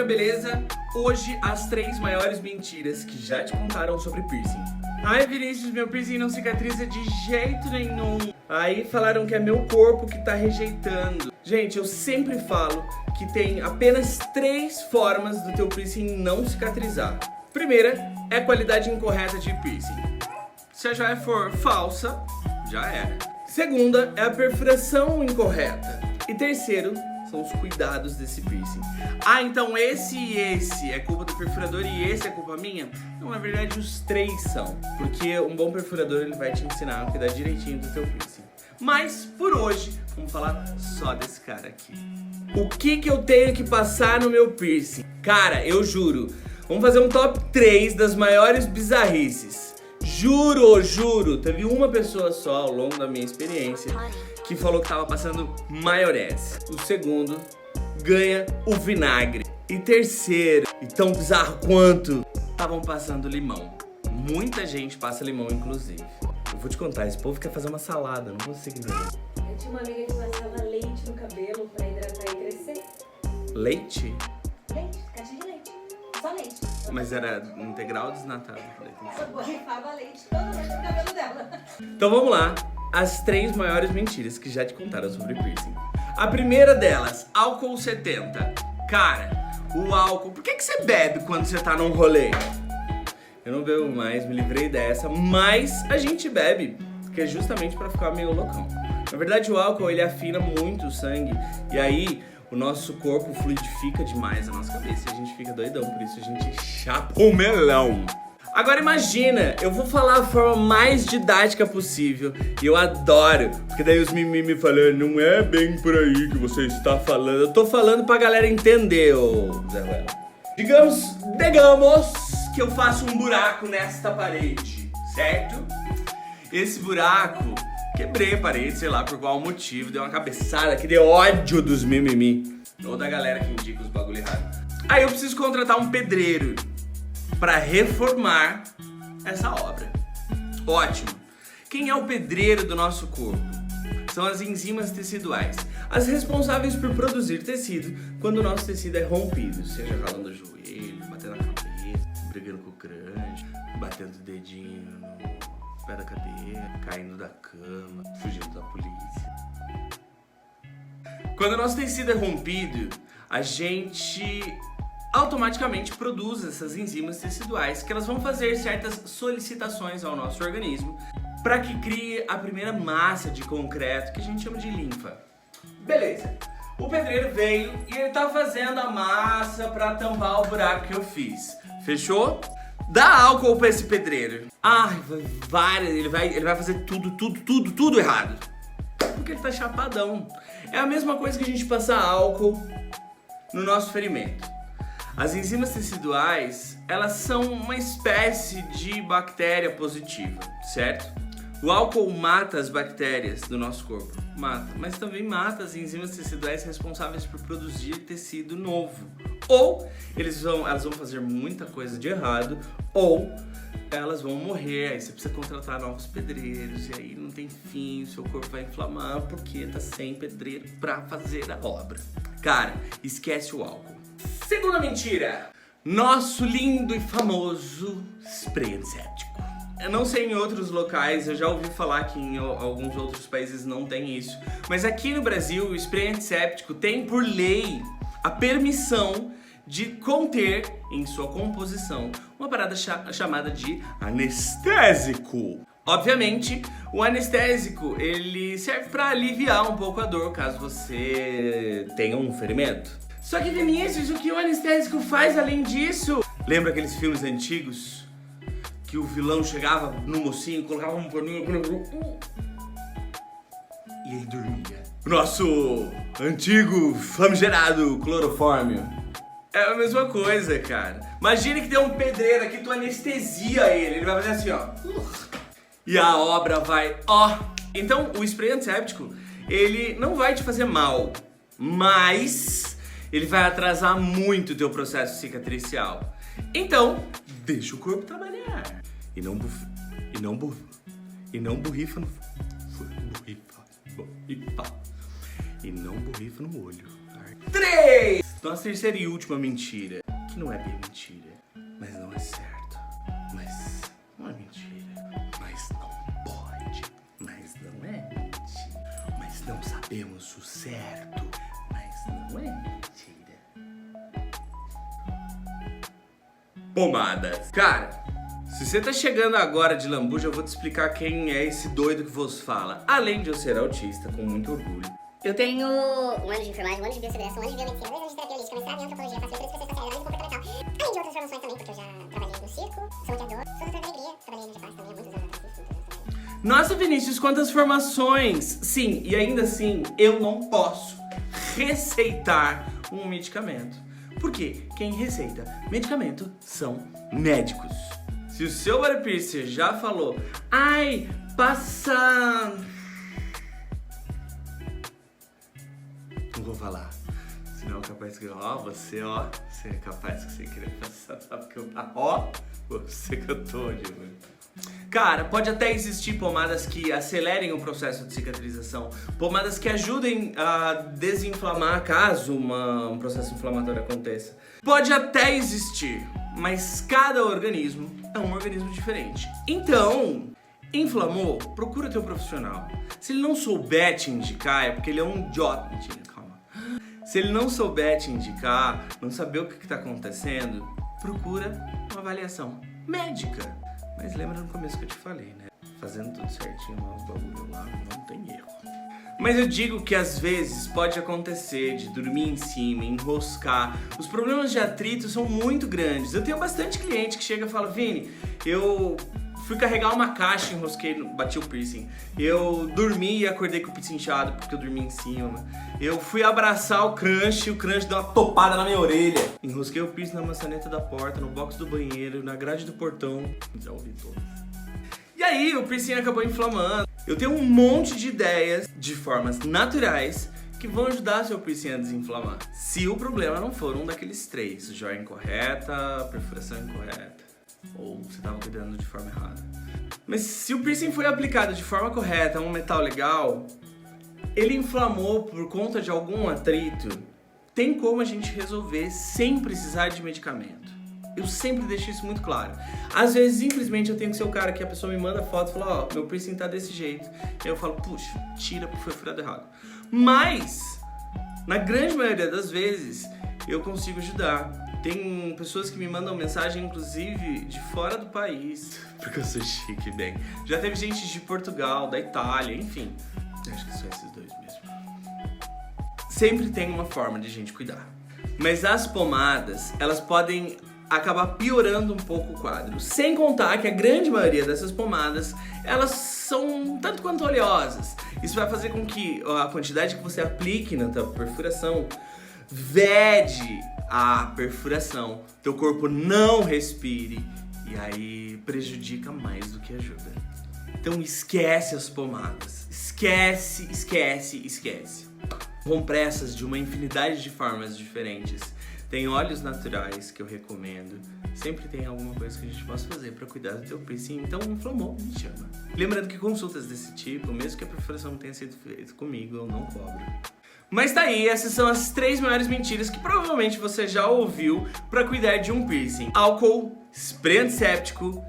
beleza? Hoje as 3 maiores mentiras que já te contaram sobre piercing. Ai, Vinícius, meu piercing não cicatriza de jeito nenhum. Aí falaram que é meu corpo que tá rejeitando. Gente, eu sempre falo que tem apenas 3 formas do teu piercing não cicatrizar. Primeira é a qualidade incorreta de piercing. Se a joia for falsa, já era. Segunda é a perfuração incorreta. E terceiro são os cuidados desse piercing. Ah, então esse e esse é culpa do perfurador e esse é culpa minha? Não, na verdade os 3 são. Porque um bom perfurador ele vai te ensinar a cuidar direitinho do teu piercing. Mas por hoje, vamos falar só desse cara aqui. O que eu tenho que passar no meu piercing? Cara, eu juro, vamos fazer um top 3 das maiores bizarrices. Juro, teve uma pessoa só ao longo da minha experiência que falou que tava passando maionese. O segundo ganha o vinagre. E terceiro, e tão bizarro quanto, estavam passando limão. Muita gente passa limão, inclusive. Eu vou te contar, esse povo quer fazer uma salada, não consigo entender. Eu tinha uma amiga que passava leite no cabelo pra hidratar e crescer. Leite? Leite, caixa de leite. Só leite. Mas era integral ou desnatado? Ela borrifava leite toda noite no cabelo dela. Então vamos lá, as 3 maiores mentiras que já te contaram sobre piercing. A primeira delas, álcool 70. Cara, o álcool... Por que você bebe quando você tá num rolê? Eu não bebo mais, me livrei dessa, mas a gente bebe, que é justamente pra ficar meio loucão. Na verdade, o álcool, ele afina muito o sangue, e aí o nosso corpo fluidifica demais a nossa cabeça, e a gente fica doidão, por isso a gente chapa o melão. Agora imagina, eu vou falar a forma mais didática possível, e eu adoro, porque daí os mimimi falam, não é bem por aí que você está falando, eu tô falando pra galera entender, ô Zé Ruela. Digamos que eu faço um buraco nesta parede, certo? Esse buraco, quebrei a parede, sei lá por qual motivo, deu uma cabeçada que deu ódio dos mimimi. Ou da galera que indica os bagulho errado. Aí eu preciso contratar um pedreiro pra reformar essa obra. Ótimo. Quem é o pedreiro do nosso corpo? São as enzimas teciduais, as responsáveis por produzir tecido quando o nosso tecido é rompido, seja ralando o joelho, batendo na cabeça, brigando com o crunch, batendo o dedinho no pé da cadeira, caindo da cama, fugindo da polícia. Quando o nosso tecido é rompido, a gente automaticamente produz essas enzimas teciduais que elas vão fazer certas solicitações ao nosso organismo para que crie a primeira massa de concreto que a gente chama de linfa. Beleza, o pedreiro veio e ele tá fazendo a massa para tampar o buraco que eu fiz. Fechou? Dá álcool para esse pedreiro. Ele vai fazer tudo errado. Porque ele tá chapadão. É a mesma coisa que a gente passar álcool no nosso ferimento. As enzimas teciduais, elas são uma espécie de bactéria positiva, certo? O álcool mata as bactérias do nosso corpo, mata, mas também mata as enzimas teciduais responsáveis por produzir tecido novo. Ou elas vão fazer muita coisa de errado, ou elas vão morrer, aí você precisa contratar novos pedreiros, e aí não tem fim, o seu corpo vai inflamar porque tá sem pedreiro pra fazer a obra. Cara, esquece o álcool. Segunda mentira, nosso lindo e famoso spray antisséptico. Eu não sei em outros locais, eu já ouvi falar que em alguns outros países não tem isso. Mas aqui no Brasil, o spray antisséptico tem por lei a permissão de conter em sua composição uma parada chamada de anestésico. Obviamente, o anestésico ele serve para aliviar um pouco a dor caso você tenha um ferimento. Só que Vinícius, o que o anestésico faz além disso? Lembra aqueles filmes antigos? Que o vilão chegava no mocinho, colocava um paninho e ele dormia. O nosso antigo famigerado clorofórmio. É a mesma coisa, cara. Imagine que tem um pedreiro aqui, tu anestesia ele vai fazer assim, ó. E a obra vai, ó. Então, o spray antisséptico, ele não vai te fazer mal, mas ele vai atrasar muito o teu processo cicatricial. Então, deixa o corpo trabalhar. E não borrifa no olho. 3! Nossa terceira e última mentira, que não é bem mentira, mas não é certo, mas não é mentira, mas não pode, mas não é mentira, mas não sabemos o certo, mas não é mentira. Pomadas. Cara, se você tá chegando agora de lambuja, eu vou te explicar quem é esse doido que vos fala. Além de eu ser autista, com muito orgulho, eu tenho um ano de enfermagem, um ano de biosegurança, um ano de biomedicina, 2 anos de terapia holística, mestrado em antropologia, faço letras sociais, análise comportamental. Além de outras formações também, porque eu já trabalhei no circo, sou maquiador, sou doutor de alegria, trabalhei no Japão também há muitos anos atrás. Nossa, Vinícius, quantas formações! Sim, e ainda assim, eu não posso receitar um medicamento. Porque quem receita medicamento são médicos. Se o seu body piercer já falou, ai, passa... Não vou falar. Senão é capaz que, você é capaz que você querer passar, sabe que eu... você que eu tô de olho. Cara, pode até existir pomadas que acelerem o processo de cicatrização, pomadas que ajudem a desinflamar caso um processo inflamatório aconteça. Pode até existir, mas cada organismo é um organismo diferente. Então, inflamou, procura teu profissional. Se ele não souber te indicar, é porque ele é um idiota. Mentira, calma. Se ele não souber te indicar, não saber o que está acontecendo, procura uma avaliação médica. Mas lembra no começo que eu te falei, né? Fazendo tudo certinho, os bagulho lá, não tem erro. Mas eu digo que às vezes pode acontecer de dormir em cima, enroscar. Os problemas de atrito são muito grandes. Eu tenho bastante cliente que chega e fala, Vini, eu fui carregar uma caixa, enrosquei, bati o piercing. Eu dormi e acordei com o piercing inchado porque eu dormi em cima. Eu fui abraçar o crunch deu uma topada na minha orelha. Enrosquei o piercing na maçaneta da porta, no box do banheiro, na grade do portão. Já ouvi todas. E aí o piercing acabou inflamando. Eu tenho um monte de ideias de formas naturais que vão ajudar seu piercing a desinflamar. Se o problema não for um daqueles 3, joia incorreta, perfuração incorreta, ou você estava cuidando de forma errada. Mas se o piercing foi aplicado de forma correta, um metal legal, ele inflamou por conta de algum atrito, tem como a gente resolver sem precisar de medicamento. Eu sempre deixo isso muito claro. Às vezes, infelizmente, eu tenho que ser o cara que a pessoa me manda foto e fala, meu piercing tá desse jeito. E eu falo, puxa, tira porque foi furado errado. Mas, na grande maioria das vezes, eu consigo ajudar. Tem pessoas que me mandam mensagem, inclusive, de fora do país. Porque eu sou chique, bem. Já teve gente de Portugal, da Itália, enfim. Acho que só esses dois mesmo. Sempre tem uma forma de a gente cuidar. Mas as pomadas, elas podem acabar piorando um pouco o quadro. Sem contar que a grande maioria dessas pomadas, elas são tanto quanto oleosas. Isso vai fazer com que a quantidade que você aplique na tua perfuração vede a perfuração. Teu corpo não respire e aí prejudica mais do que ajuda. Então esquece as pomadas. Esquece, esquece, esquece. Compressas de uma infinidade de formas diferentes. Tem óleos naturais que eu recomendo. Sempre tem alguma coisa que a gente possa fazer para cuidar do teu piercing. Então, inflamou, me chama. Lembrando que consultas desse tipo, mesmo que a perfuração não tenha sido feita comigo, eu não cobro. Mas tá aí, essas são as 3 maiores mentiras que provavelmente você já ouviu para cuidar de um piercing. Álcool, spray antisséptico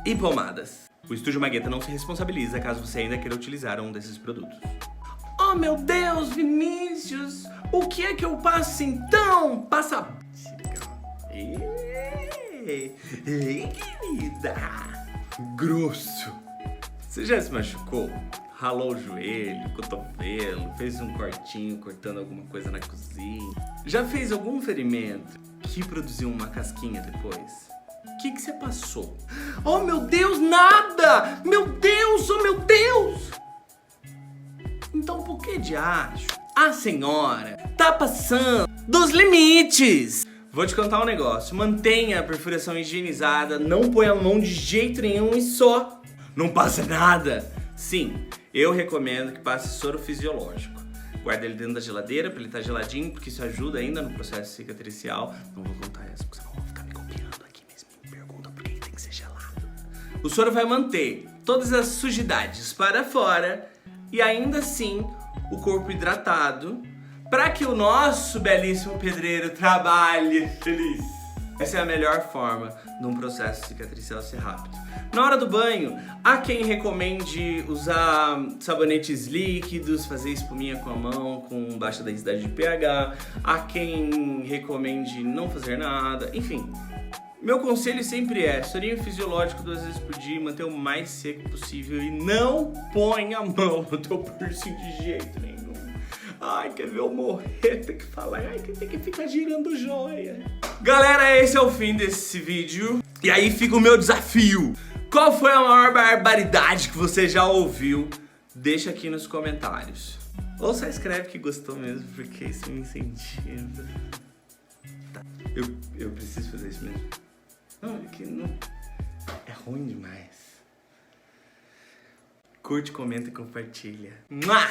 e pomadas. O Estúdio Magueta não se responsabiliza caso você ainda queira utilizar um desses produtos. Oh meu Deus, Vinícius, o que é que eu passo então? Passa... Ei, querida. Grosso. Você já se machucou? Ralou o joelho, cotovelo, fez um cortinho cortando alguma coisa na cozinha? Já fez algum ferimento que produziu uma casquinha depois? O que você passou? Oh meu Deus, nada! Meu Deus, oh meu Deus! Então por que diacho a senhora tá passando dos limites? Vou te contar um negócio, mantenha a perfuração higienizada, não põe a mão de jeito nenhum e só. Não passa nada. Sim, eu recomendo que passe soro fisiológico. Guarda ele dentro da geladeira pra ele estar geladinho, porque isso ajuda ainda no processo cicatricial. Não vou contar essa, porque senão vão ficar me copiando aqui mesmo. Me perguntam por que tem que ser gelado. O soro vai manter todas as sujidades para fora e ainda assim o corpo hidratado para que o nosso belíssimo pedreiro trabalhe feliz. Essa é a melhor forma de um processo cicatricial ser rápido. Na hora do banho, há quem recomende usar sabonetes líquidos, fazer espuminha com a mão com baixa densidade de pH, há quem recomende não fazer nada, enfim. Meu conselho sempre é sorinho fisiológico 2 vezes por dia, manter o mais seco possível e não põe a mão no teu piercing de jeito nenhum. Ai, quer ver eu morrer, tem que falar, ai, tem que ficar girando joia. Galera, esse é o fim desse vídeo. E aí fica o meu desafio. Qual foi a maior barbaridade que você já ouviu? Deixa aqui nos comentários. Ou só escreve que gostou mesmo, porque isso me incentiva. Tá. Eu preciso fazer isso mesmo. Não, é que não... É ruim demais. Curte, comenta e compartilha. Mua!